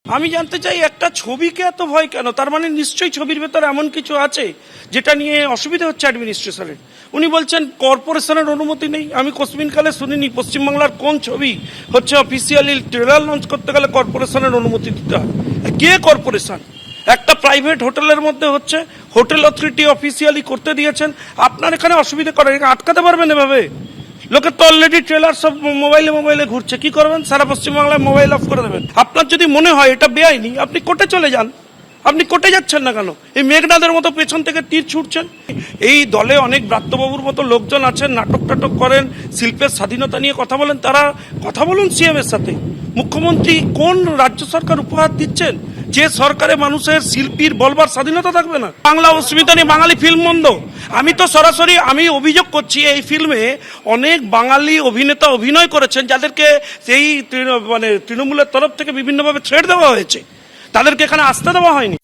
আমি জানতে চাই একটা ছবিকে এত ভয় কেন? তার মানে নিশ্চয়ই ছবির ভেতর এমন কিছু আছে যেটা নিয়ে অসুবিধা হচ্ছে অ্যাডমিনিস্ট্রেশনের। উনি বলছেন কর্পোরেশনের অনুমতি নেই। আমি কোশ্চিনকালে শুনিনি পশ্চিমবাংলার কোন ছবি হচ্ছে অফিসিয়ালি ট্রেলার লঞ্চ করতে গেলে কর্পোরেশনের অনুমতি দিতে হয়। কে কর্পোরেশন? একটা প্রাইভেট হোটেলের মধ্যে হচ্ছে, হোটেল অথরিটি অফিসিয়ালি করতে দিয়েছেন। আপনার এখানে অসুবিধা করে আটকাতে পারবেন এভাবে? লোকের তো অলরেডি ট্রেলার সব মোবাইলে ঘুরছে, কি করবেন? সারা পশ্চিমবাংলায় মোবাইল অফ করে দেবেন। আপনার যদি মনে হয় এটা বেআইনি, আপনি কোর্টে চলে যান। আপনি কোর্টে যাচ্ছেন না কেন? এই মেঘনাদের মতো পেছন থেকে তীর ছুটছেন। এই দলে অনেক ব্রাত্যবাবুর মতো লোকজন আছেন, নাটক টাটক করেন, শিল্পের স্বাধীনতা নিয়ে কথা বলেন। তারা কথা বলুন সিএম এর সাথে। মুখ্যমন্ত্রী কোন রাজ্য সরকার উপহার দিচ্ছেন যে সরকারে মানুষের শিল্পীর বলবার স্বাধীনতা থাকবে না? বাংলা অস্মিতা নিয়ে বাঙালি ফিল্ম বন্ধ। আমি তো সরাসরি অভিযোগ করছি, এই ফিল্মে অনেক বাঙালি অভিনেতা অভিনয় করেছেন যাদেরকে সেই তৃণমূলের তরফ থেকে বিভিন্নভাবে ছেড়ে দেওয়া হয়েছে, তাদেরকে এখানে আসতে দেওয়া হয়নি।